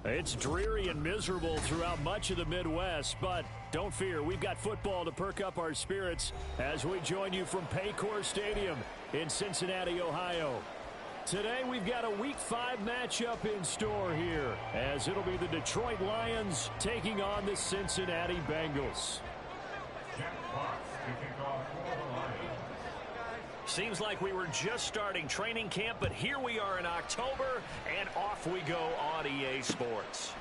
It's dreary and miserable throughout much of the Midwest, but don't fear, we've got football to perk up our spirits as we join you from Paycor Stadium in Cincinnati, Ohio. Today we've got a Week 5 matchup in store here, as it'll be the Detroit Lions taking on the Cincinnati Bengals. Seems like we were just starting training camp, but here we are in October, and off we go on EA Sports.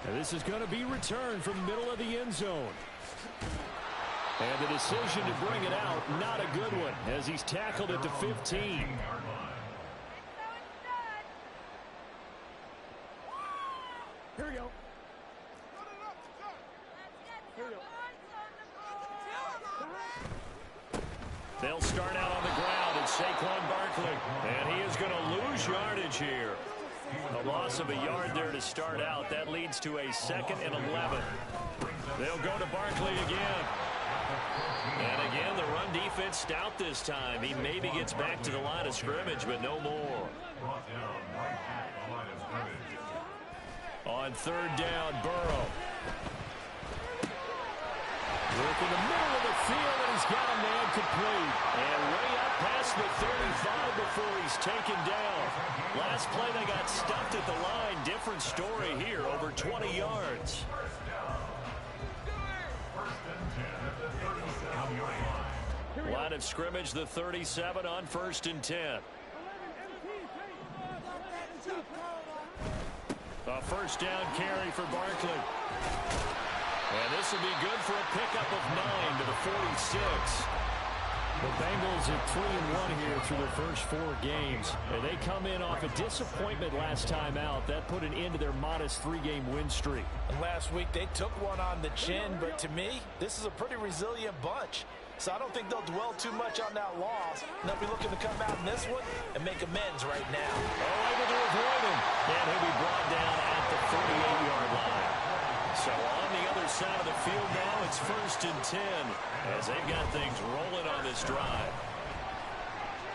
And this is going to be returned from the middle of the end zone. And the decision to bring it out, not a good one, as he's tackled at the 15. Here we go. They'll start out on the ground. It's Saquon Barkley, and he is going to lose yardage here. A loss of a yard there to start out. That leads to a 2nd and 11. They'll go to Barkley again. And again, the run defense stout this time. He maybe gets back to the line of scrimmage, but no more. On 3rd down, Burrow. Work in the middle of the field, and he's got a man complete. And way up past the 35 before he's taken down. Last play, they got stuffed at the line. Different story here, over 20 yards. Line of scrimmage, the 37 on 1st and 10. A 1st down carry for Barkley. And this will be good for a pickup of 9 to the 46. The Bengals at 3-1 here through their first 4 games. And they come in off a disappointment last time out. That put an end to their modest 3-game win streak. And last week they took one on the chin, but to me, this is a pretty resilient bunch. So I don't think they'll dwell too much on that loss. They'll be looking to come out in this one and make amends right now. Oh, able to avoid him. And he'll be brought down at the 38-yard line. So on the other side of the field now, it's 1st and 10 as they've got things rolling on this drive.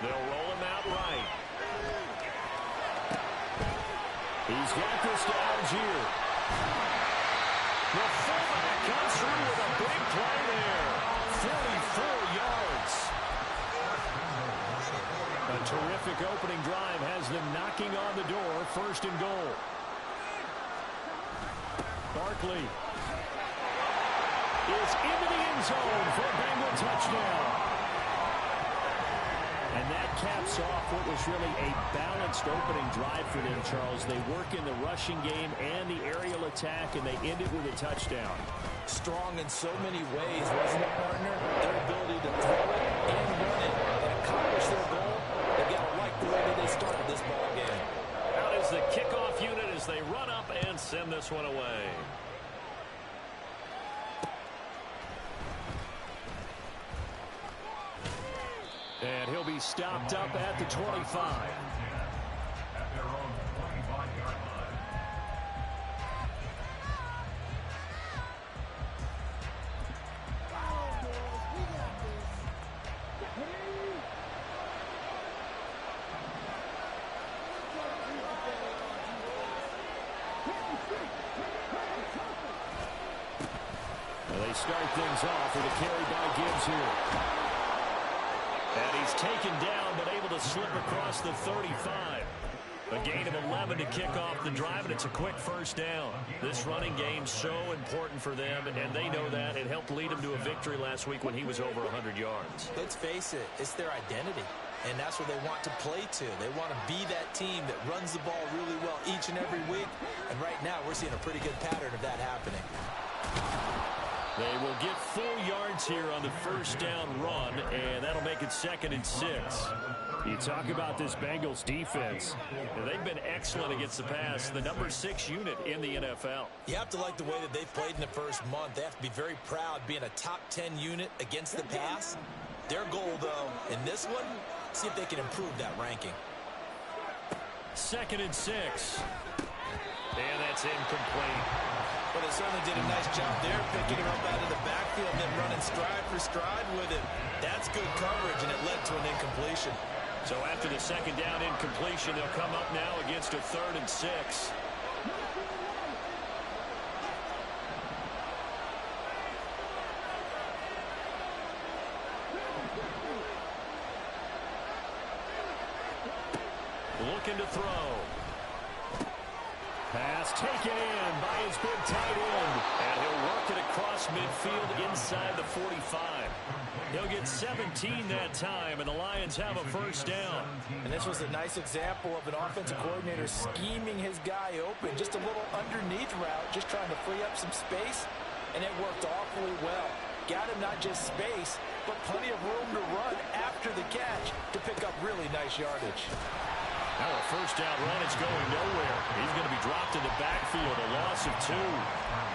They'll roll him out right. He's got this to Algier. The fullback comes through with a big play there. 44 yards. A terrific opening drive has them knocking on the door. 1st and goal. Barkley is into the end zone for a Bengal touchdown. And that caps off what was really a balanced opening drive for them, Charles. They work in the rushing game and the aerial attack, and they ended with a touchdown. Strong in so many ways, wasn't it, partner? Their ability to throw it and run it and accomplish their goal. They got to like the way that they started this ball game. Out is the kickoff unit as they run up and send this one away. And he'll be stopped up at the 25. They start things off with a carry by Gibbs here. And he's taken down, but able to slip across the 35. A gain of 11 to kick off the drive, and it's a quick 1st down. This running game's so important for them, and they know that. It helped lead them to a victory last week when he was over 100 yards. Let's face it, it's their identity, and that's what they want to play to. They want to be that team that runs the ball really well each and every week, and right now we're seeing a pretty good pattern of that happening. They will get 4 yards here on the 1st down run, and that'll make it 2nd and 6. You talk about this Bengals defense. They've been excellent against the pass, the number 6 unit in the NFL. You have to like the way that they've played in the first month. They have to be very proud being a top 10 unit against the pass. Their goal, though, in this one, see if they can improve that ranking. 2nd and 6. And that's incomplete. But it certainly did a nice job there, picking him up out of the backfield and then running stride for stride with it. That's good coverage, and it led to an incompletion. So after the 2nd down incompletion, they'll come up now against a 3rd and 6. again to throw. Pass taken in by his big tight end. And he'll work it across midfield inside the 45. He'll get 17 that time, and the Lions have a first down. And this was a nice example of an offensive coordinator scheming his guy open. Just a little underneath route, just trying to free up some space, and it worked awfully well. Got him not just space, but plenty of room to run after the catch to pick up really nice yardage. Now a first down run, it's going nowhere. He's going to be dropped in the backfield, a loss of 2.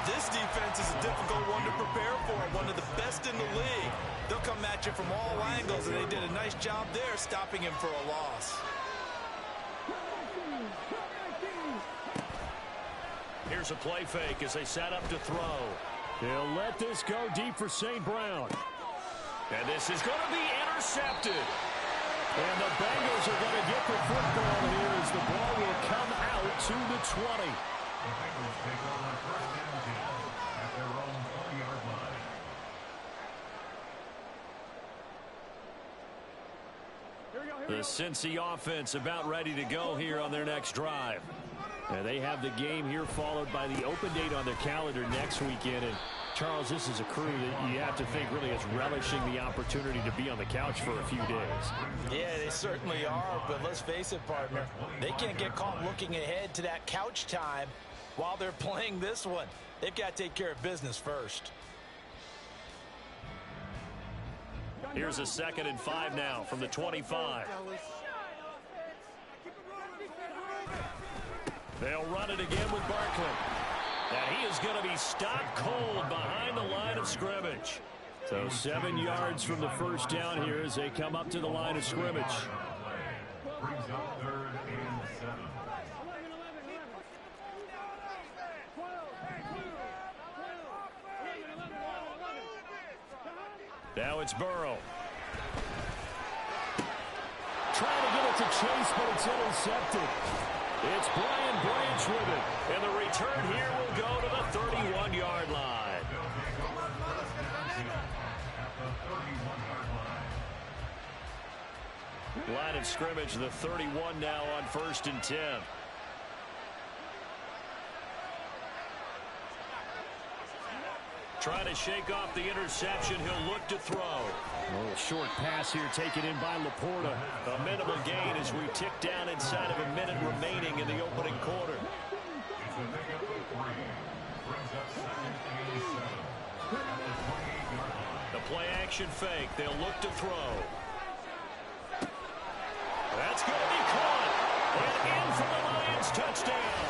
This defense is a difficult one to prepare for, one of the best in the league. They'll come at you from all angles, and they did a nice job there stopping him for a loss. Here's a play fake as they set up to throw. They'll let this go deep for St. Brown. And this is going to be intercepted. And the Bengals are going to get the football here as the ball will come out to the 20. The Bengals take over first and 10 at their own 20-yard line. The Cincy offense about ready to go here on their next drive. And they have the game here followed by the open date on their calendar next weekend. And Charles, this is a crew that you have to think really is relishing the opportunity to be on the couch for a few days. Yeah, they certainly are, but let's face it, partner. They can't get caught looking ahead to that couch time while they're playing this one. They've got to take care of business first. Here's a 2nd and 5 now from the 25. They'll run it again with Barkley. And he is going to be stopped cold behind the line of scrimmage. So 7 yards from the first down here as they come up to the line of scrimmage. Brings up 3rd and 7. Now it's Burrow. Trying to get it to Chase, but it's intercepted. It's Brian Branch with it. And the return here will go to the 31-yard line. Line of scrimmage, the 31 now on 1st and 10. Trying to shake off the interception. He'll look to throw. A little short pass here taken in by Laporta. A minimal gain as we tick down inside of a minute remaining in the opening quarter. It's a pickup of 3. Brings up 2nd and 7 at the 28-yard line. The play action fake. They'll look to throw. That's going to be caught. And in for the Lions touchdown.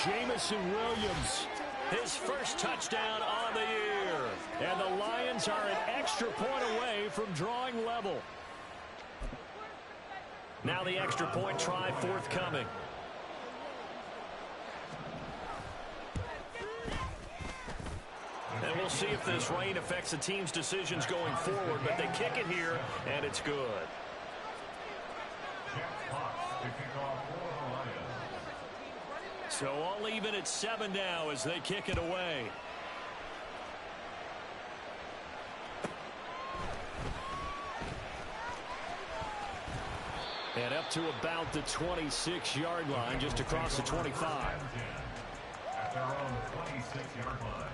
Jamison Williams. His first touchdown on the year. And the Lions are an extra point away from drawing level. Now the extra point try forthcoming. And we'll see if this rain affects the team's decisions going forward. But they kick it here, and it's good. Jack Potts to kick off for the Lions. So all even at 7 now as they kick it away. And up to about the 26-yard line, just across the 25. At their own 26-yard line.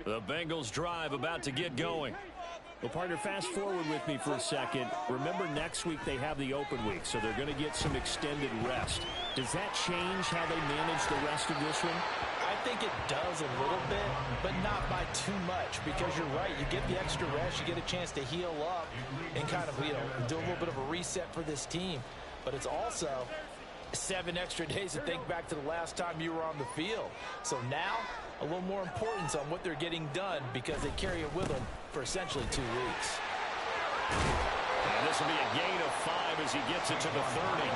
The Bengals drive about to get going. Well, partner, fast forward with me for a second. Remember, next week they have the open week, so they're going to get some extended rest. Does that change how they manage the rest of this one? I think it does a little bit, but not by too much, because you're right. You get the extra rest, you get a chance to heal up and kind of, do a little bit of a reset for this team. But it's also 7 extra days to think back to the last time you were on the field. So now, a little more importance on what they're getting done because they carry it with them for essentially 2 weeks. And this will be a gain of 5 as he gets it to the 30.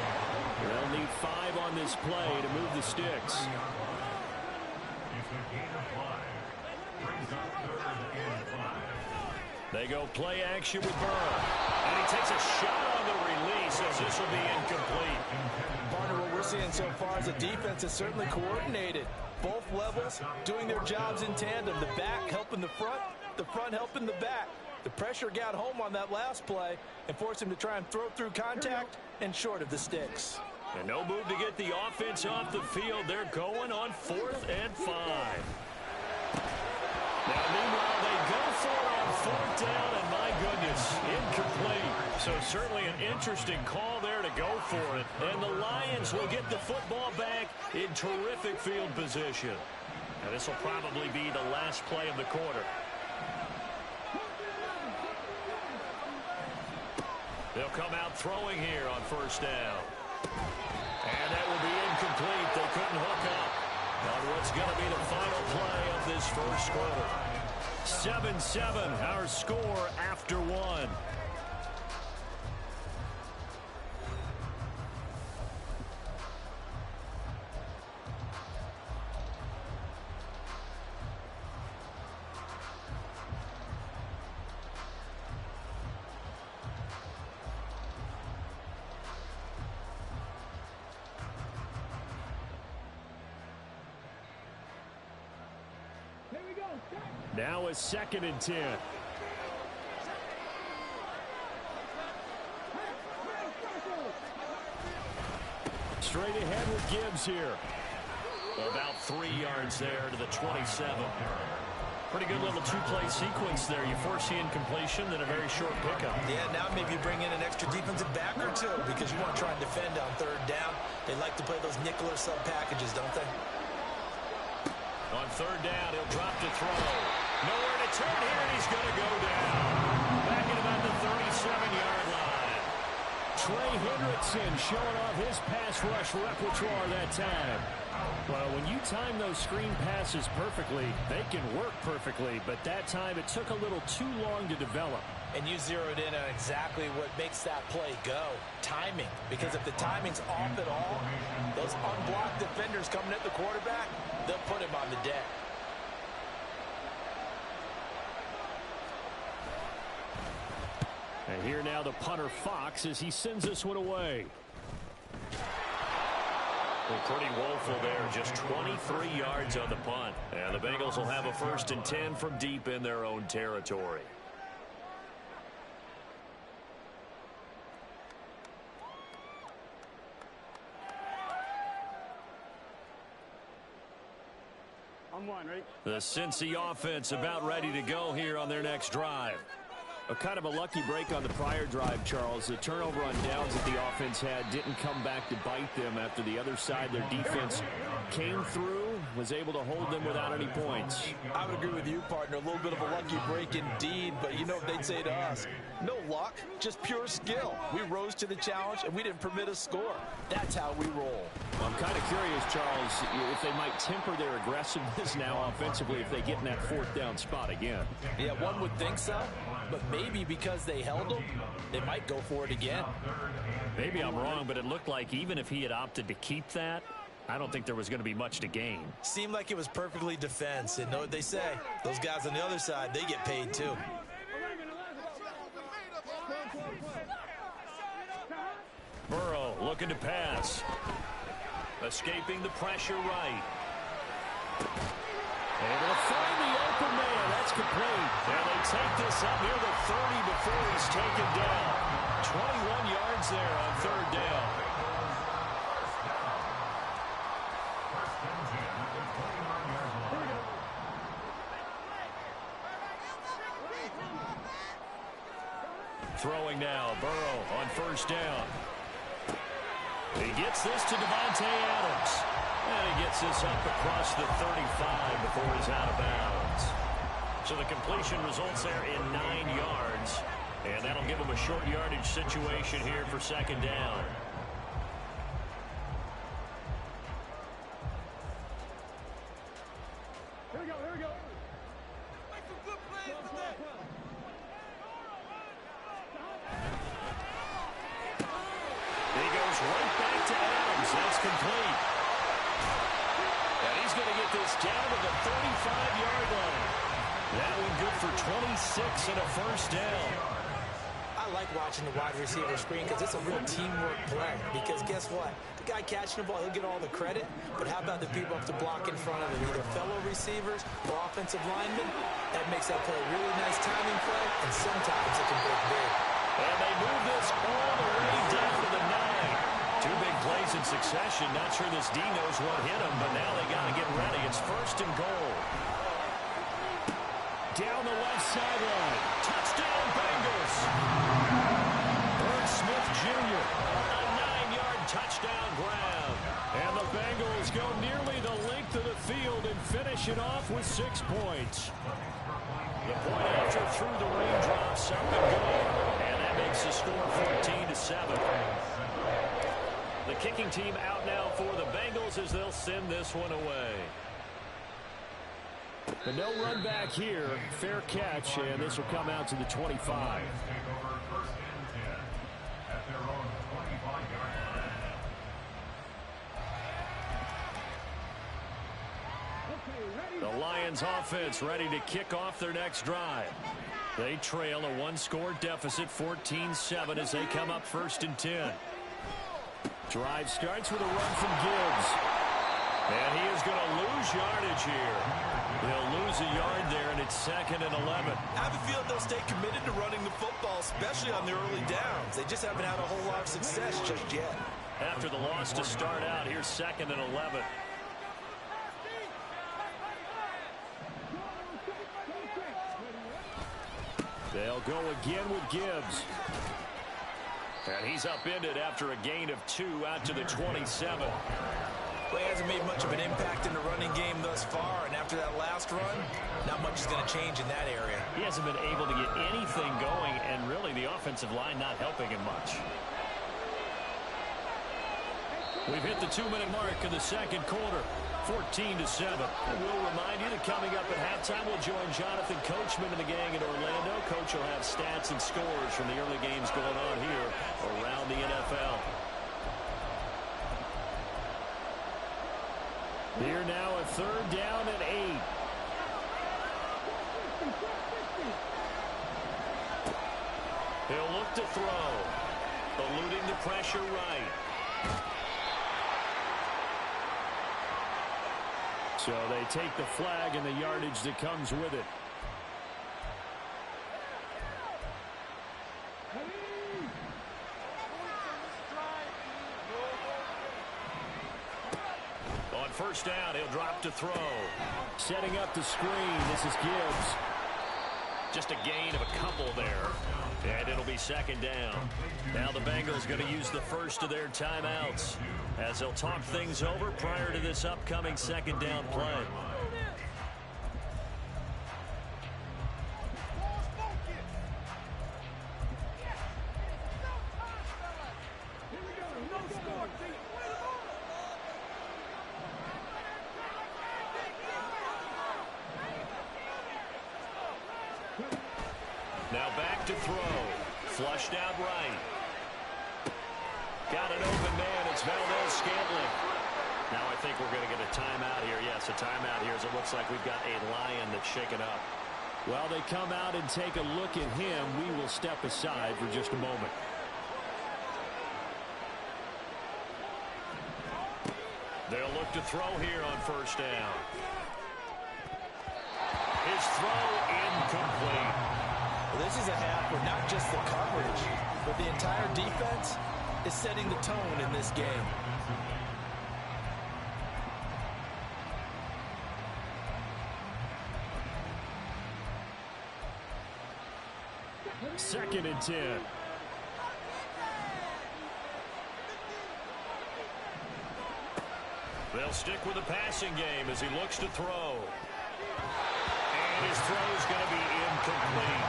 They'll need 5 on this play to move the sticks. It's a gain of 5. Brings up 3rd and 5. They go play action with Burrow. And he takes a shot on the release as this will be incomplete. Barner, what we're seeing so far is a defense that's certainly coordinated. Both levels doing their jobs in tandem. The back helping the front helping the back. The pressure got home on that last play and forced him to try and throw through contact and short of the sticks. And no move to get the offense off the field. They're going on 4th and 5. Now, meanwhile, they go for it on 4th down, and my goodness, incomplete. So certainly an interesting call there to go for it. And the Lions will get the football back in terrific field position. And this will probably be the last play of the quarter. They'll come out throwing here on 1st down. And that will be incomplete. They couldn't hook up on what's going to be the final play of this first quarter. 7-7, our score after 1. Now a 2nd and 10. Straight ahead with Gibbs here. About 3 yards there to the 27. Pretty good little two-play sequence there. You force the incompletion, then a very short pickup. Yeah, now maybe you bring in an extra defensive back or two because you want to try and defend on 3rd down. They like to play those nickel or sub packages, don't they? On 3rd down, he'll drop to throw. Nowhere to turn here, and he's going to go down. Back at about the 37-yard line. Trey Hendrickson showing off his pass rush repertoire that time. Well, when you time those screen passes perfectly, they can work perfectly. But that time, it took a little too long to develop. And you zeroed in on exactly what makes that play go. Timing. Because if the timing's off at all, those unblocked defenders coming at the quarterback, they'll put him on the deck. And here now the punter Fox as he sends this one away. Well, pretty woeful there. Just 23 yards on the punt. And the Bengals will have a 1st and 10 from deep in their own territory. On 1, right? The Cincy offense about ready to go here on their next drive. A kind of a lucky break on the prior drive, Charles. The turnover on downs that the offense had didn't come back to bite them after the other side. Their defense came through, was able to hold them without any points. I would agree with you, partner. A little bit of a lucky break indeed, but you know what they'd say to us. No luck, just pure skill. We rose to the challenge, and we didn't permit a score. That's how we roll. I'm kind of curious, Charles, if they might temper their aggressiveness now offensively if they get in that 4th down spot again. Yeah, one would think so, but maybe because they held them, they might go for it again. Maybe I'm wrong, but it looked like even if he had opted to keep that, I don't think there was going to be much to gain. Seemed like it was perfectly defense, and know what they say. Those guys on the other side, they get paid too. Burrow looking to pass. Escaping the pressure right. Able to find the open man. That's complete. And they take this up near the 30 before he's taken down. 21 yards there on 3rd down. Throwing now, Burrow on 1st down. He gets this to Davante Adams. And he gets this up across the 35 before he's out of bounds. So the completion results there in 9 yards. And that'll give him a short yardage situation here for 2nd down. Here we go, here we go. He goes right back to Adams. That's complete. And he's going to get this down to the 35-yard line. That one good for 26 and a 1st down. I I like watching the wide receiver screen because it's a real teamwork play. Because guess what? The guy catching the ball, he'll get all the credit. But how about the people up the block in front of him, either fellow receivers or offensive linemen? That makes that play a really nice timing play, and sometimes it can break big. And they move this all the way down to the 9. Two big plays in succession. Not sure this D knows what hit him, but now they got to get ready. It's 1st and goal. Down the left sideline. Touchdown, Bengals. Irv Smith Jr. A 9-yard touchdown grab. And the Bengals go nearly the length of the field and finish it off with 6 points. The point after through the raindrops, up and good. And that makes the score 14-7. The kicking team out now for the Bengals as they'll send this one away. But no run back here. Fair catch, and this will come out to the 25. The Lions offense ready to kick off their next drive. They trail a 1-score deficit, 14-7, as they come up 1st and 10. Drive starts with a run from Gibbs. And he is going to lose yardage here. He'll lose a yard there, and it's 2nd and 11. I have a feeling they'll stay committed to running the football, especially on the early downs. They just haven't had a whole lot of success just yet. After the loss to start out, here's 2nd and 11. They'll go again with Gibbs. And he's upended after a gain of 2 out to the 27. Well, he hasn't made much of an impact in the running game thus far, and after that last run, not much is going to change in that area. He hasn't been able to get anything going, and really the offensive line not helping him much. We've hit the 2-minute mark in the 2nd quarter, 14-7. And we'll remind you that coming up at halftime, we'll join Jonathan Coachman and the gang in Orlando. Coach will have stats and scores from the early games going on here around the NFL. Here now a 3rd down and 8. He'll look to throw, eluding the pressure right. So they take the flag and the yardage that comes with it. On 1st down, he'll drop to throw. Setting up the screen, this is Gibbs. Just a gain of a couple there. And it'll be 2nd down. Now the Bengals going to use the first of their timeouts as they'll talk things over prior to this upcoming 2nd down play. Now back to throw. Flushed out right. Got an open man. It's Valdes-Scantling. Now I think we're going to get a timeout here. Yes, a timeout here as it looks like we've got a Lion that's shaken up. While they come out and take a look at him, we will step aside for just a moment. They'll look to throw here on 1st down. His throw incomplete. Well, this is a half where not just the coverage, but the entire defense is setting the tone in this game. Second and 10. They'll stick with the passing game as he looks to throw. And his throw is going to be incomplete.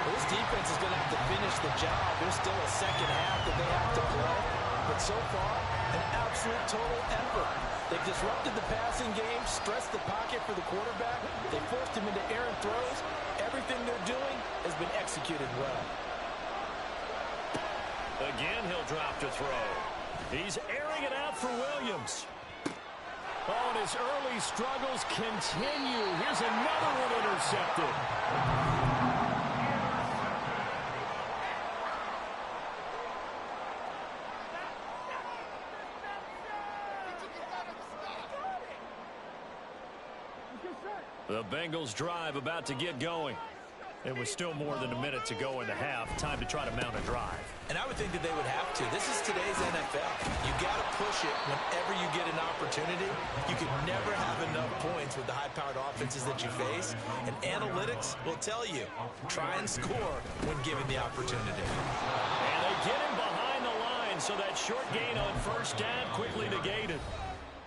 Well, this defense is going to have to finish the job. There's still a 2nd half that they have to play. But so far, an absolute total effort. They've disrupted the passing game, stressed the pocket for the quarterback. They forced him into errant throws. Everything they're doing has been executed well. Again, he'll drop to throw. He's airing it out for Williams. Oh, and his early struggles continue. Here's another one intercepted. The Bengals drive about to get going. It was still more than a minute to go in the half. Time to try to mount a drive. And I would think that they would have to. This is today's NFL. You got to push it whenever you get an opportunity. You can never have enough points with the high-powered offenses that you face. And analytics will tell you, try and score when given the opportunity. And they get him behind the line, so that short gain on first down quickly negated.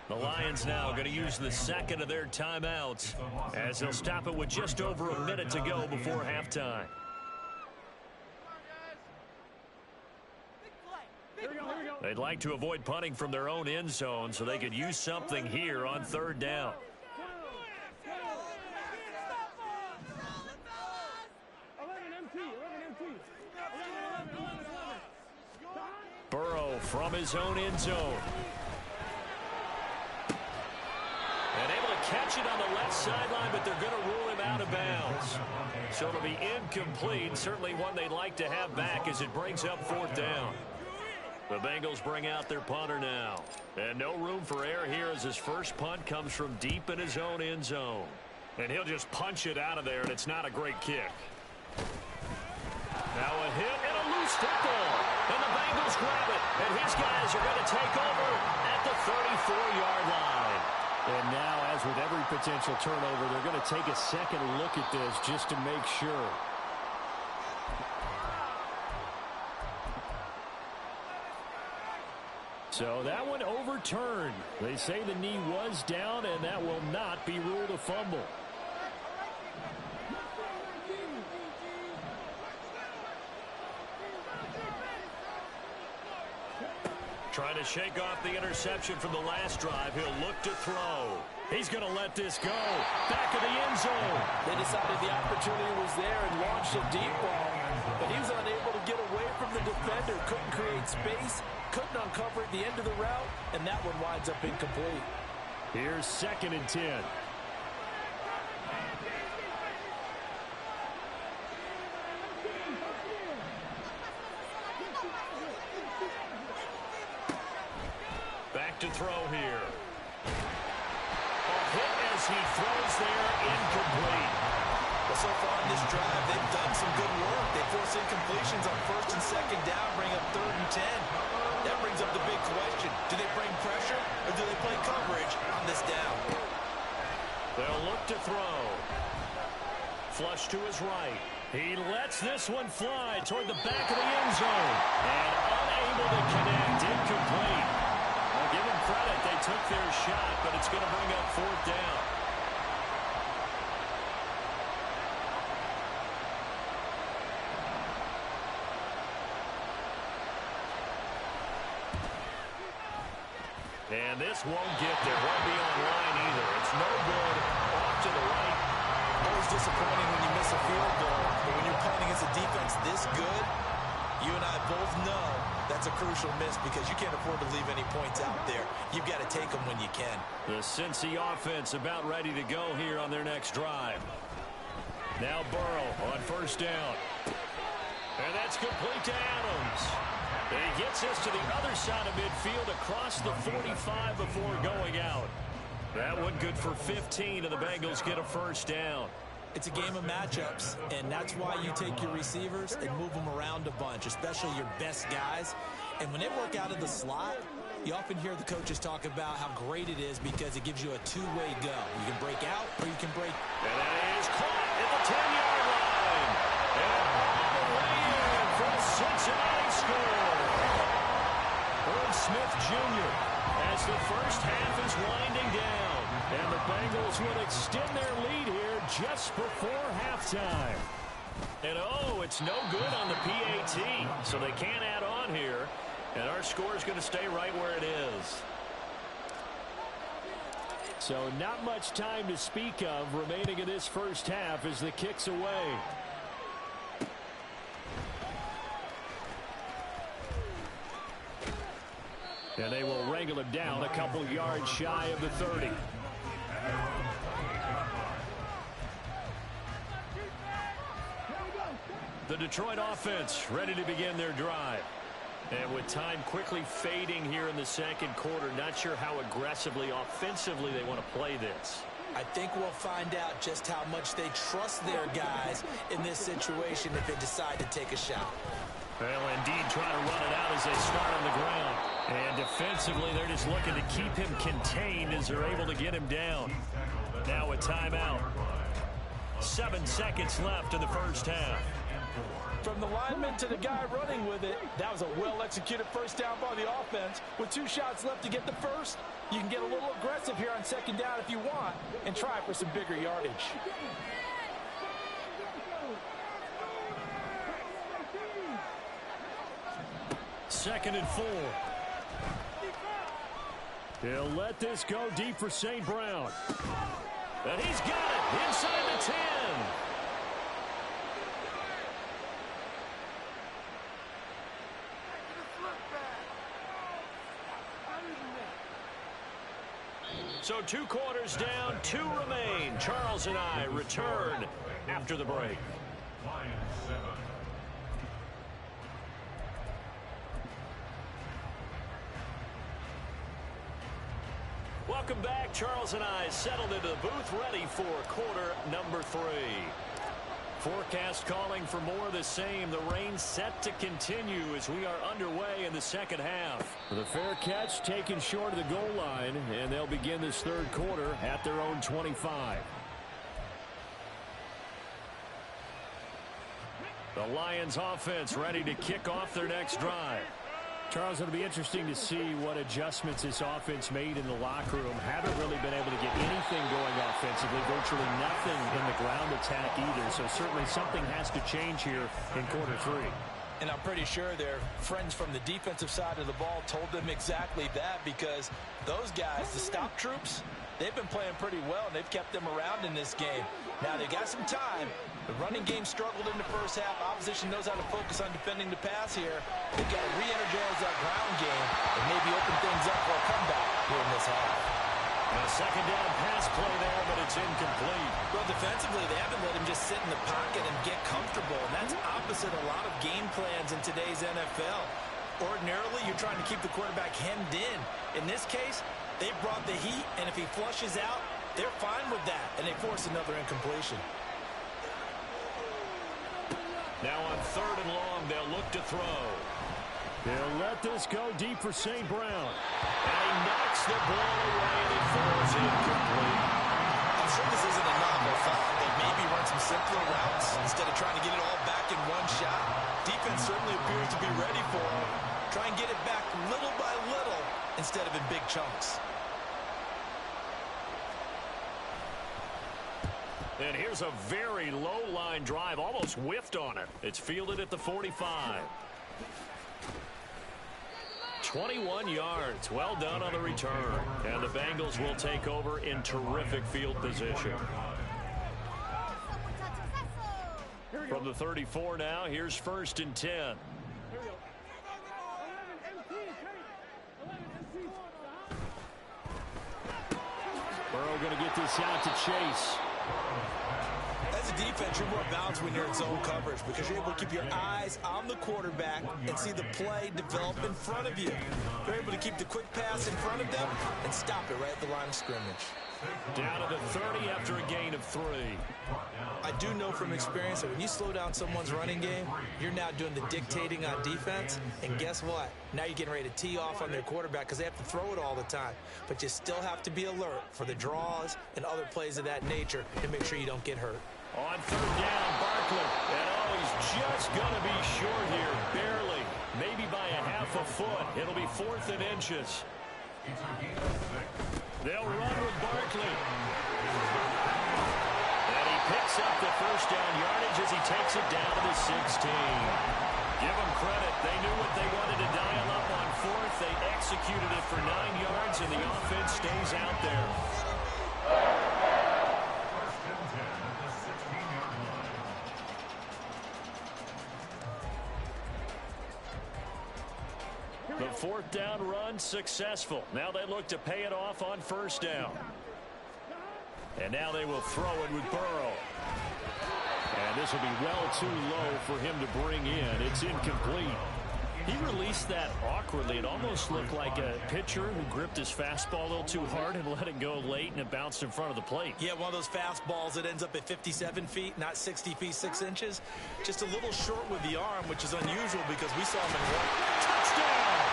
The Lions now going to use the second of their timeouts as they'll stop it with just over a minute to go before halftime. They'd like to avoid punting from their own end zone so they could use something here on third down. Burrow from his own end zone. And able to catch it on the left sideline, but they're going to rule him out of bounds. So it'll be incomplete. Certainly one they'd like to have back as it brings up fourth down. The Bengals bring out their punter now. And no room for error here as his first punt comes from deep in his own end zone. And he'll just punch it out of there, and it's not a great kick. Now a hit and a loose football. And the Bengals grab it. And his guys are going to take over at the 34-yard line. And now, as with every potential turnover, they're going to take a second look at this just to make sure. So that one overturned. They say the knee was down, and that will not be ruled a fumble. Trying to shake off the interception from the last drive. He'll look to throw. He's going to let this go. Back of the end zone. They decided the opportunity was there and launched a deep ball, but he was unable to get away from the defender. Couldn't create space, couldn't uncover at the end of the route, and that one winds up incomplete. Here's 2nd and 10. Back to throw here. A hit as he throws there, incomplete. Well, so far in this drive, they've done some good work. They force incompletions on first and second down, bring up 3rd and 10. That brings up the big question. Do they bring pressure or do they play coverage on this down? They'll look to throw. Flush to his right. He lets this one fly toward the back of the end zone. And unable to connect, incomplete. Well, give them credit. They took their shot, but it's going to bring up 4th down. And this won't get there. Won't be on line either. It's no good. Off to the right. Always disappointing when you miss a field goal. But when you're playing against a defense this good, you and I both know that's a crucial miss because you can't afford to leave any points out there. You've got to take them when you can. The Cincy offense about ready to go here on their next drive. Now Burrow on first down. And that's complete to Adams. And he gets us to the other side of midfield across the 45 before going out. That one good for 15, and the Bengals get a first down. It's a game of matchups, and that's why you take your receivers and move them around a bunch, especially your best guys. And when they work out of the slot, you often hear the coaches talk about how great it is because it gives you a two-way go. You can break out or you can break. And that is caught at the 10-yard line. And all the way in for the Cincinnati score. Irv Smith Jr. as the first half is winding down. And the Bengals will extend their lead here just before halftime. And oh, it's no good on the PAT. So they can't add on here. And our score is going to stay right where it is. So not much time to speak of remaining in this first half as the kick's away. And they will wrangle him down a couple yards shy of the 30. The Detroit offense ready to begin their drive. And with time quickly fading here in the second quarter, not sure how aggressively, offensively they want to play this. I think we'll find out just how much they trust their guys in this situation if they decide to take a shot. Well, indeed, trying to run it out as they start on the ground. And defensively, they're just looking to keep him contained as they're able to get him down. Now a timeout. 7 seconds left in the first half. From the lineman to the guy running with it, that was a well-executed first down by the offense. With 2 shots left to get the first, you can get a little aggressive here on second down if you want and try for some bigger yardage. Second and 4. He'll let this go deep for St. Brown. And he's got it inside the 10. So 2 quarters down, 2 remain. Charles and I return after the break. Lions 7. Welcome back. Charles and I settled into the booth, ready for quarter number 3. Forecast calling for more of the same. The rain set to continue as we are underway in the second half. The fair catch taken short of the goal line, and they'll begin this third quarter at their own 25. The Lions offense ready to kick off their next drive. Charles, it'll be interesting to see what adjustments this offense made in the locker room. Haven't really been able to get anything going offensively, virtually nothing in the ground attack either. So certainly something has to change here in quarter 3. And I'm pretty sure their friends from the defensive side of the ball told them exactly that, because those guys, the stop troops, they've been playing pretty well, and they've kept them around in this game. Now they got some time. The running game struggled in the first half. Opposition knows how to focus on defending the pass here. They've got to re-energize that ground game and maybe open things up for a comeback here in this half. A second down pass play there, but it's incomplete. Well, defensively, they haven't let him just sit in the pocket and get comfortable, and that's opposite a lot of game plans in today's NFL. Ordinarily, you're trying to keep the quarterback hemmed in. In this case, they brought the heat, and if he flushes out, they're fine with that, and they force another incompletion. Now on 3rd and long, they'll look to throw. They'll let this go deep for St. Brown. And he knocks the ball away, and it falls incomplete. I'm sure this isn't a novel thought, but maybe run some simpler routes instead of trying to get it all back in one shot. Defense certainly appears to be ready for him. Try and get it back little by little instead of in big chunks. And here's a very low-line drive, almost whiffed on it. It's fielded at the 45. 21 yards. Well done on the return. And the Bengals will take over in terrific field position. From the 34 now, here's 1st and 10. Burrow going to get this out to Chase. As a defense, you're more balanced when you're in zone coverage because you're able to keep your eyes on the quarterback and see the play develop in front of you. You're able to keep the quick pass in front of them and stop it right at the line of scrimmage. Down to the 30 after a gain of 3. I do know from experience that when you slow down someone's running game, you're now doing the dictating on defense. And guess what? Now you're getting ready to tee off on their quarterback because they have to throw it all the time. But you still have to be alert for the draws and other plays of that nature to make sure you don't get hurt. On 3rd down, Barkley. And he's just going to be short here. Barely. Maybe by a half a foot. It'll be 4th and inches. They'll run with Barkley. And he picks up the first down yardage as he takes it down to the 16. Give them credit. They knew what they wanted to dial up on 4th. They executed it for 9 yards, and the offense stays out there. The 4th down run successful. Now they look to pay it off on 1st down. And now they will throw it with Burrow. And this will be well too low for him to bring in. It's incomplete. He released that awkwardly. It almost looked like a pitcher who gripped his fastball a little too hard and let it go late, and it bounced in front of the plate. Yeah, one of those fastballs that ends up at 57 feet, not 60 feet, 6 inches. Just a little short with the arm, which is unusual because we saw him in one. Touchdown!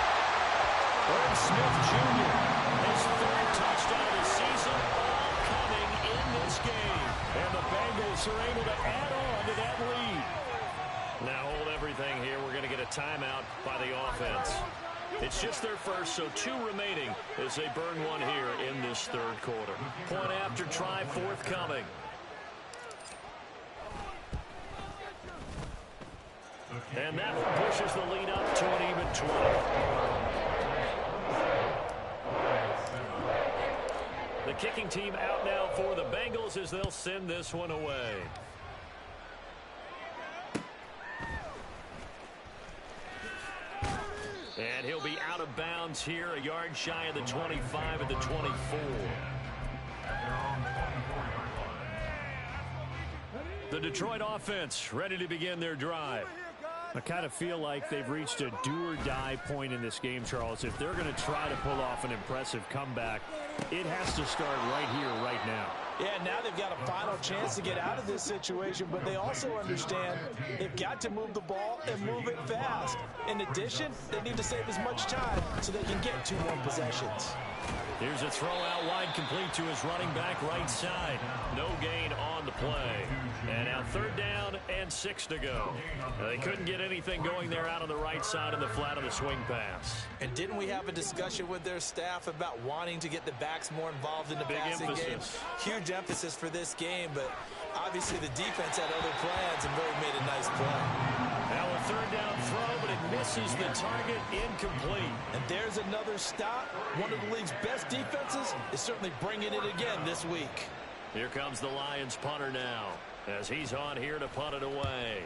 Irv Smith Jr., his third touchdown of the season, all coming in this game. And the Bengals are able to add on to that lead. Now hold everything here. We're going to get a timeout by the offense. It's just their first, so 2 remaining as they burn one here in this third quarter. Point after try forthcoming. And that pushes the lead up to an even 20. The kicking team out now for the Bengals as they'll send this one away. And he'll be out of bounds here, a yard shy of the 25 at the 24. The Detroit offense ready to begin their drive. I kind of feel like they've reached a do-or-die point in this game, Charles. If they're going to try to pull off an impressive comeback, it has to start right here, right now. Yeah, now they've got a final chance to get out of this situation, but they also understand they've got to move the ball and move it fast. In addition, they need to save as much time so they can get 2 more possessions. Here's a throw out wide, complete to his running back right side. No gain on the play. And now 3rd down and 6 to go. They couldn't get anything going there out on the right side of the flat of the swing pass. And didn't we have a discussion with their staff about wanting to get the backs more involved in the Big passing emphasis. game? Huge emphasis for this game, but obviously the defense had other plans and really made a nice play. Now a 3rd down throw, but it misses the target, incomplete. And there's another stop. One of the league's best defenses is certainly bringing it again this week. Here comes the Lions punter now as he's on here to punt it away.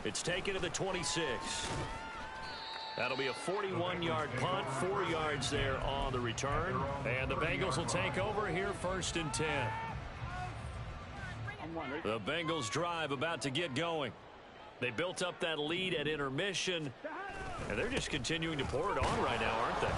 It's taken to the 26. That'll be a 41-yard punt, 4 yards there on the return. And the Bengals will take over here 1st and 10. The Bengals drive about to get going. They built up that lead at intermission, and they're just continuing to pour it on right now, aren't they?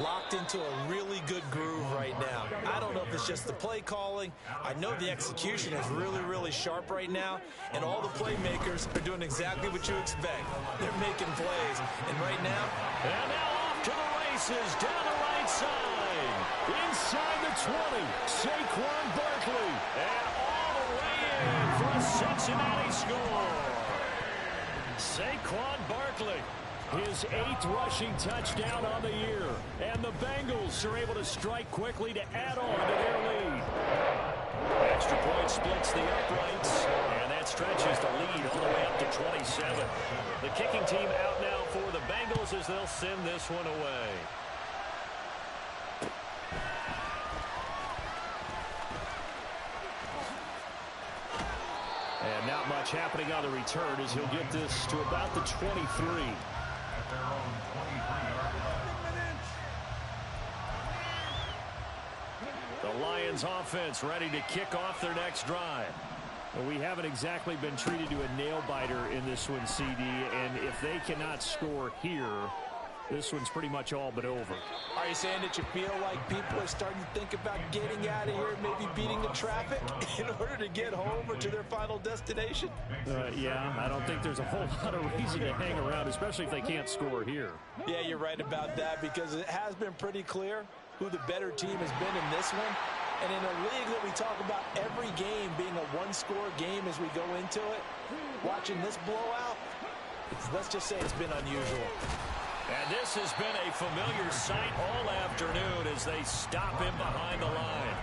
Locked into a really good groove right now. I don't know if it's just the play calling. I know the execution is really, really sharp right now, and all the playmakers are doing exactly what you expect. They're making plays, and right now... And now off to the races, down the right side. Inside the 20, Saquon Barkley. And all the way in for a Cincinnati score. Saquon Barkley. His 8th rushing touchdown on the year. And the Bengals are able to strike quickly to add on to their lead. Extra point splits the uprights, and that stretches the lead all the way up to 27. The kicking team out now for the Bengals as they'll send this one away. And not much happening on the return as he'll get this to about the 23. The Lions offense ready to kick off their next drive. Well, we haven't exactly been treated to a nail-biter in this one, CD, and if they cannot score here, this one's pretty much all but over. Are you saying that you feel like people are starting to think about getting out of here, maybe beating the traffic in order to get home or to their final destination? Yeah, I don't think there's a whole lot of reason to hang around, especially if they can't score here. Yeah, you're right about that because it has been pretty clear who the better team has been in this one. And in a league that we talk about every game being a one-score game as we go into it, watching this blowout, let's just say it's been unusual. And this has been a familiar sight all afternoon as they stop him behind the line.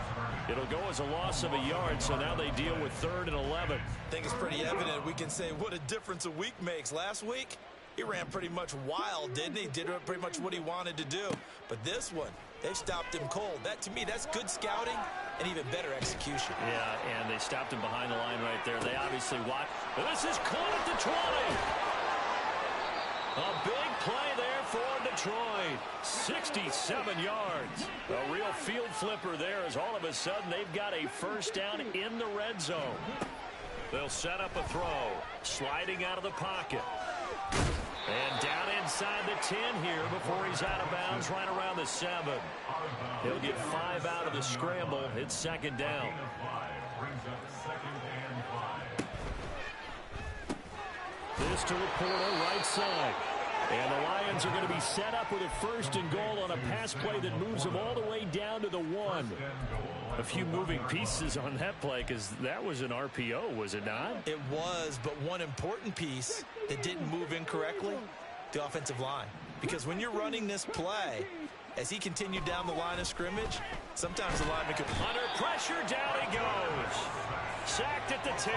It'll go as a loss of a yard, so now they deal with 3rd and 11. I think it's pretty evident we can say what a difference a week makes. Last week, he ran pretty much wild, didn't he? Did pretty much what he wanted to do. But this one, they stopped him cold. That, to me, that's good scouting and even better execution. Yeah, and they stopped him behind the line right there. They obviously watched. This is caught at the 20. A big play there for Detroit. 67 yards. A real field flipper there as all of a sudden they've got a 1st down in the red zone. They'll set up a throw. Sliding out of the pocket. And down inside the 10 here before he's out of bounds right around the 7. He'll get 5 out of the scramble. It's second down. This to Laporta, right side. And the Lions are going to be set up with a 1st and goal on a pass play that moves them all the way down to the 1. A few moving pieces on that play because that was an RPO, was it not? It was, but one important piece that didn't move incorrectly, the offensive line. Because when you're running this play, as he continued down the line of scrimmage, sometimes the lineman could... Under pressure, down he goes. Sacked at the 10.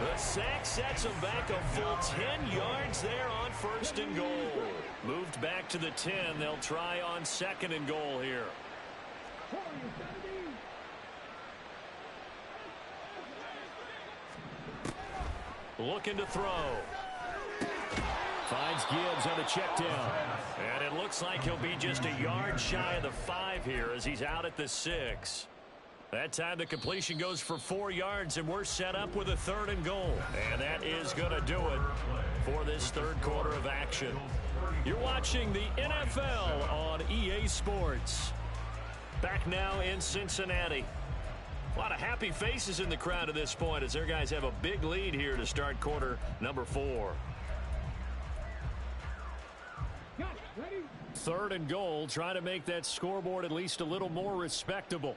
The sack sets him back a full 10 yards there on 1st and goal. Moved back to the 10. They'll try on 2nd and goal here. Looking to throw. Finds Gibbs on the check down. And it looks like he'll be just a yard shy of the 5 here as he's out at the 6. That time the completion goes for 4 yards, and we're set up with a 3rd and goal. And that is going to do it for this 3rd quarter of action. You're watching the NFL on EA Sports. Back now in Cincinnati. A lot of happy faces in the crowd at this point as their guys have a big lead here to start quarter number 4. 3rd and goal, trying to make that scoreboard at least a little more respectable.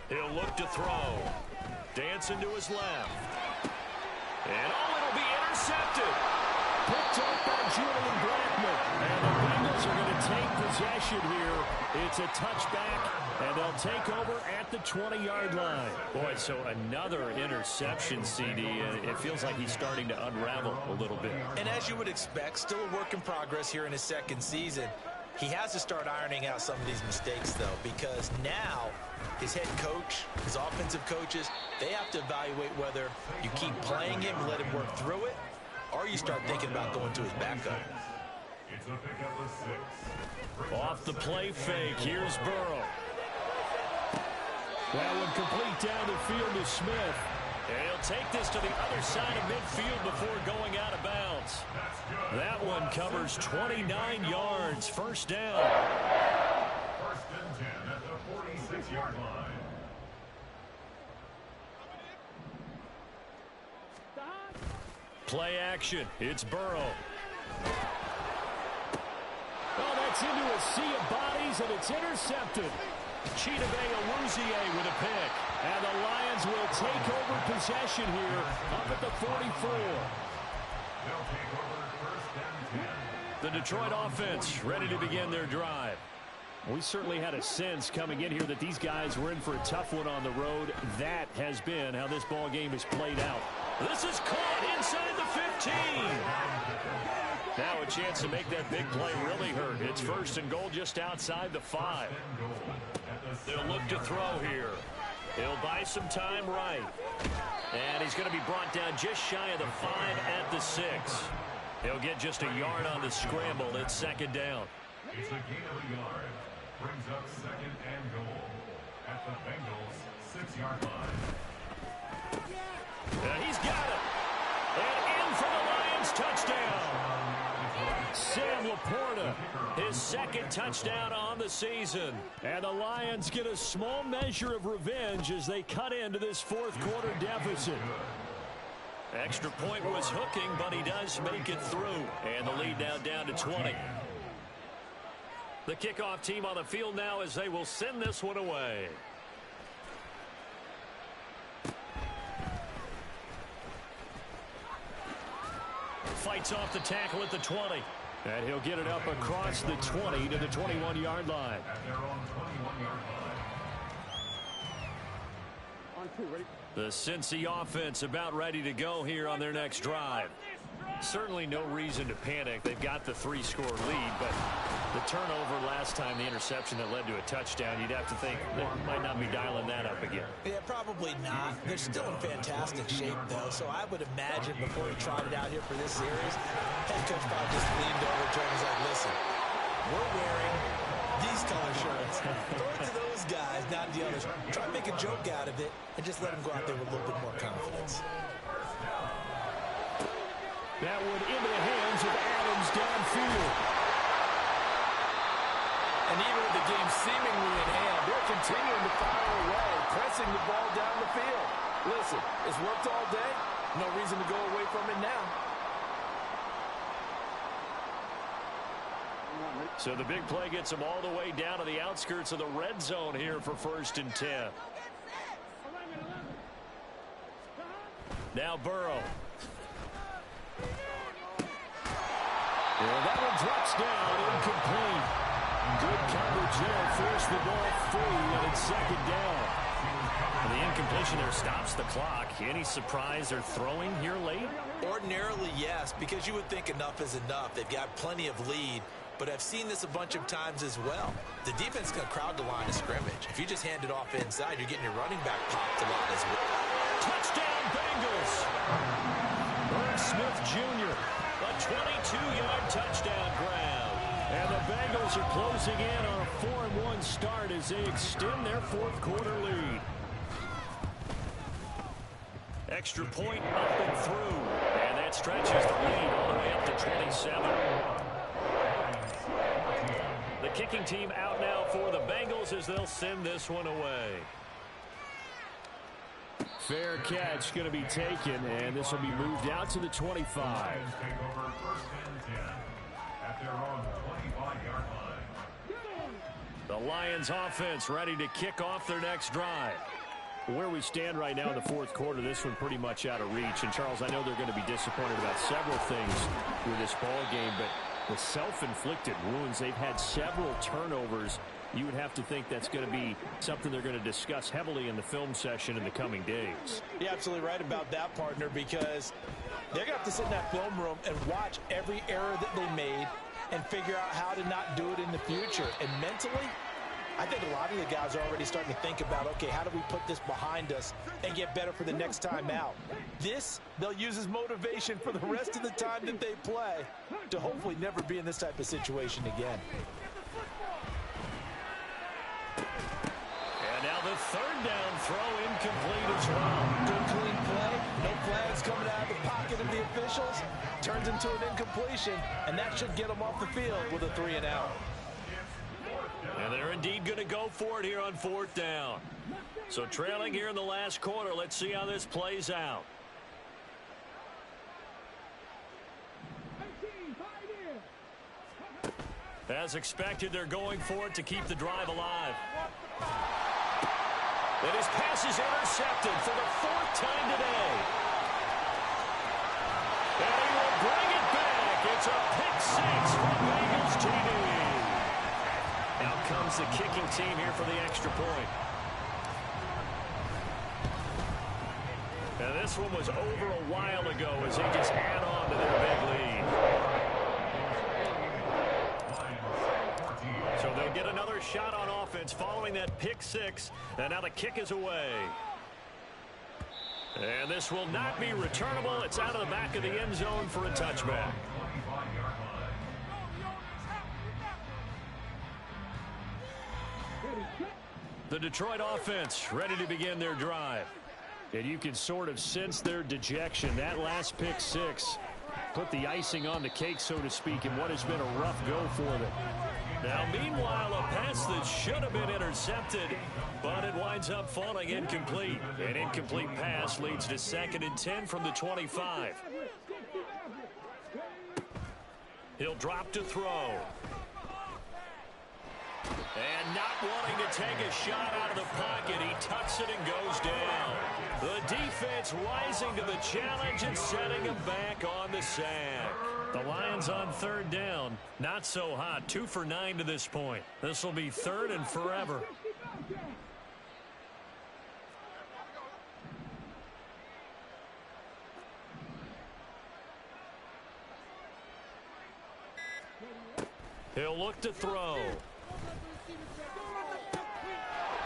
He'll look to throw. Dancing to his left. And it'll be intercepted. Picked up by Julian Blackmon. And the Bengals are going to take possession here. It's a touchback, and they'll take over at the 20-yard line. Boy, so another interception, CD. It feels like he's starting to unravel a little bit. And as you would expect, still a work in progress here in his 2nd season. He has to start ironing out some of these mistakes, though, because now his head coach, his offensive coaches, they have to evaluate whether you keep playing him and let him work through it, or you start thinking about going to his backup. Off the play fake, here's Burrow. That one complete down the field to Smith. And he'll take this to the other side of midfield before going out of bounds. That one covers 29 yards. 1st down. 1st and 10 at the 46-yard line. Play action. It's Burrow. Oh, that's into a sea of bodies, and it's intercepted. Chidobe Awuzie with a pick. And the Lions will take over possession here up at the 44. They'll take over 1st and 10. The Detroit offense ready to begin their drive. We certainly had a sense coming in here that these guys were in for a tough one on the road. That has been how this ball game has played out. This is caught inside the 15. Now a chance to make that big play really hurt. It's 1st and goal just outside the 5. They'll look to throw here. He'll buy some time right. And he's going to be brought down just shy of the 5 at the 6. He'll get just a yard on the scramble. It's 2nd down. It's a gain of a yard. Brings up 2nd and goal at the Bengals 6-yard line. And he's got it. And in for the Lions touchdown. Sam Laporta, his 2nd touchdown on the season. And the Lions get a small measure of revenge as they cut into this 4th quarter deficit. Extra point was hooking, but he does make it through. And the lead now down to 20. The kickoff team on the field now as they will send this one away. Fights off the tackle at the 20. And he'll get it up across the 20 to the 21-yard line. At their own 21-yard line. The Cincy offense about ready to go here on their next drive. Certainly no reason to panic. They've got the 3-score lead, but the turnover last time, the interception that led to a touchdown, you'd have to think they might not be dialing that up again. Yeah, probably not. They're still in fantastic shape, though, so I would imagine before he tried it out here for this series, head coach probably just leaned over to him and was like, listen, we're wearing these color shirts. Throw it to those guys, not the others. Try making joke out of it and just let them go out there with a little bit more confidence. That one into the hands of Adams downfield. And even with the game seemingly in hand, they're continuing to fire away, pressing the ball down the field. Listen, it's worked all day. No reason to go away from it now. So the big play gets them all the way down to the outskirts of the red zone here for 1st and 10. Now Burrow. Well, that one drops down, incomplete. Good coverage there, forced the ball free, and it's 2nd down. And the incompletion there stops the clock. Any surprise they're throwing here late? Ordinarily, yes, because you would think enough is enough. They've got plenty of lead, but I've seen this a bunch of times as well. The defense can crowd the line of scrimmage. If you just hand it off inside, you're getting your running back popped a lot as well. Touchdown, Bengals! Irv Smith Jr., a 22-yard touchdown grab. And the Bengals are closing in on a 4-1 start as they extend their 4th quarter lead. Extra point up and through. And that stretches the lead all the way up to 27. The kicking team out now for the Bengals as they'll send this one away. Fair catch going to be taken, and this will be moved out to the 25. Take over 1st and 10 at their own 25-yard line. The Lions offense ready to kick off their next drive. Where we stand right now in the 4th quarter, this one pretty much out of reach. And, Charles, I know they're going to be disappointed about several things with this ball game, but the self-inflicted wounds, they've had several turnovers. You would have to think that's going to be something they're going to discuss heavily in the film session in the coming days. You're absolutely right about that, partner, because they're going to have to sit in that film room and watch every error that they made and figure out how to not do it in the future. And mentally, I think a lot of the guys are already starting to think about, okay, how do we put this behind us and get better for the next time out? This, they'll use as motivation for the rest of the time that they play to hopefully never be in this type of situation again. And now the 3rd down throw incomplete as well. Good clean play. No flags coming out of the pocket of the officials. Turns into an incompletion, and that should get them off the field with a 3 and out. And they're indeed going to go for it here on 4th down. So trailing here in the last quarter, let's see how this plays out. As expected, they're going for it to keep the drive alive. And his pass is intercepted for the 4th time today. And he will bring it back. It's a pick-6 for Bengals TD. Out comes the kicking team here for the extra point. Now this one was over a while ago as they just add on to their big lead. So they'll get another shot on offense following that pick-6. And now the kick is away. And this will not be returnable. It's out of the back of the end zone for a touchback. The Detroit offense ready to begin their drive. And you can sort of sense their dejection. That last pick-6 put the icing on the cake, so to speak, in what has been a rough go for them. Now, meanwhile, a pass that should have been intercepted, but it winds up falling incomplete. An incomplete pass leads to 2nd and 10 from the 25. He'll drop to throw. And not wanting to take a shot out of the pocket, he tucks it and goes down. The defense rising to the challenge and setting him back on the sack. The Lions on 3rd down. Not so hot. 2 for 9 to this point. This will be 3rd and forever. He'll look to throw.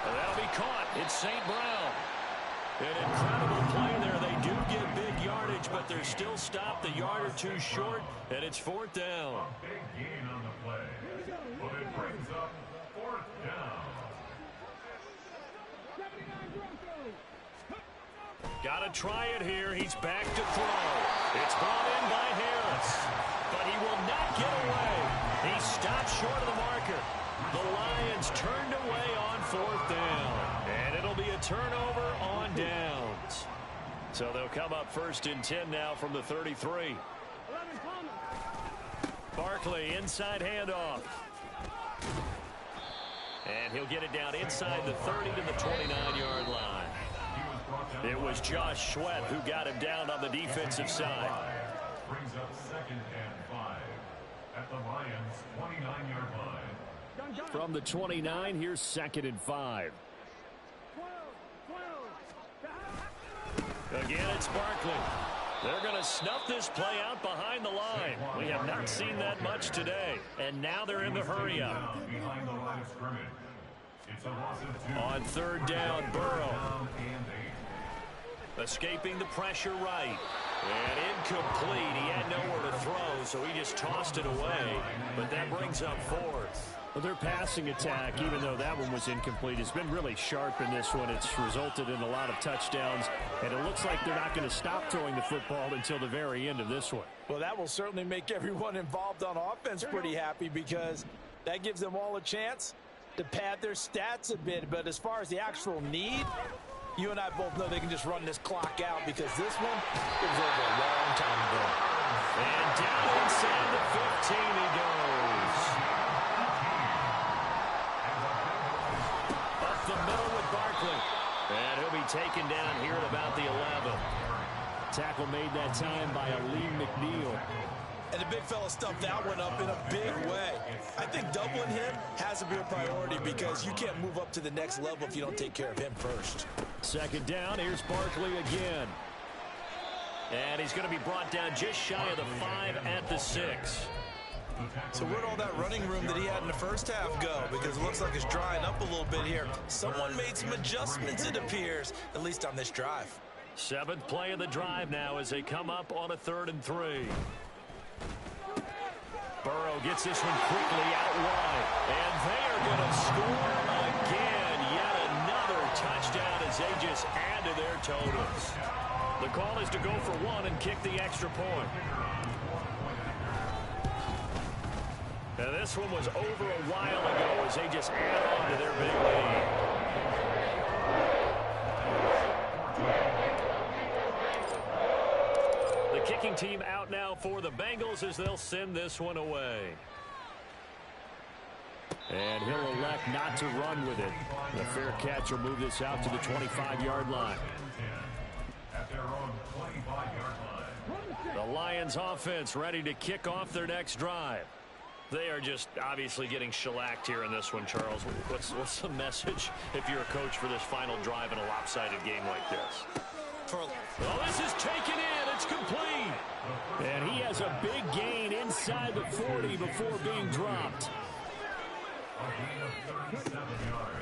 And that'll be caught. It's St. Brown. An incredible play there. They do get big yardage, but they're still stopped a yard or 2 short, and it's 4th down. A big gain on the play, but it brings up 4th down. Got to try it here. He's back to throw. It's brought in by Harris. But he will not get away. He stopped short of the marker. The Lions turned away on 4th down. And it'll be a turnover on downs. So they'll come up 1st and 10 now from the 33. Barkley inside handoff. And he'll get it down inside the 30 to the 29-yard line. It was Josh Sweat who got him down on the defensive side. Brings up 2nd and 5 at the Lions' 29-yard line. From the 29, here's 2nd and 5. Again, it's Barkley. They're going to snuff this play out behind the line. We have not seen that much today. And now they're in the hurry-up. Behind the line of scrimmage. It's a loss of 2. On 3rd down, Burrow. Escaping the pressure right. And incomplete. He had nowhere to throw, so he just tossed it away. But that brings up 4th. Well, their passing attack, even though that one was incomplete, has been really sharp in this one. It's resulted in a lot of touchdowns, and it looks like they're not going to stop throwing the football until the very end of this one. Well, that will certainly make everyone involved on offense pretty happy because that gives them all a chance to pad their stats a bit. But as far as the actual need, you and I both know they can just run this clock out because this one was over a long time ago. And down inside the 15 he goes. Up the middle with Barkley. And he'll be taken down here at about the 11. Tackle made that time by Aleem McNeil. And the big fella stuffed that one up in a big way. I think doubling him has to be a priority because you can't move up to the next level if you don't take care of him first. 2nd down, here's Barkley again. And he's going to be brought down just shy of the 5 at the 6. So where'd all that running room that he had in the first half go? Because it looks like it's drying up a little bit here. Someone made some adjustments, it appears, at least on this drive. 7th play of the drive now as they come up on a 3rd and 3. Burrow gets this one quickly out wide. And they are going to score again. Yet another touchdown as they just add to their totals. The call is to go for 1 and kick the extra point. Now this one was over a while ago as they just add on to their big lead. The kicking team out now for the Bengals as they'll send this one away. And he'll elect not to run with it. The fair catch will move this out to the 25-yard line. At their own 25-yard line. The Lions offense ready to kick off their next drive. They are just obviously getting shellacked here in this one, Charles. What's the message if you're a coach for this final drive in a lopsided game like this? Oh, this is taken in. It's complete. And he has a big gain inside the 40 before being dropped.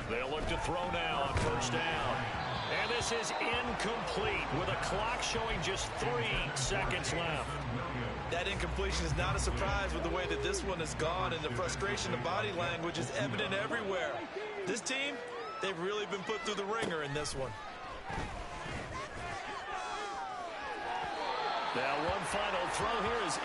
They'll look to throw now on 1st down. And this is incomplete with a clock showing just 3 seconds left. That incompletion is not a surprise with the way that this one has gone, and the frustration of body language is evident everywhere. This team, they've really been put through the ringer in this one. Now one final throw here is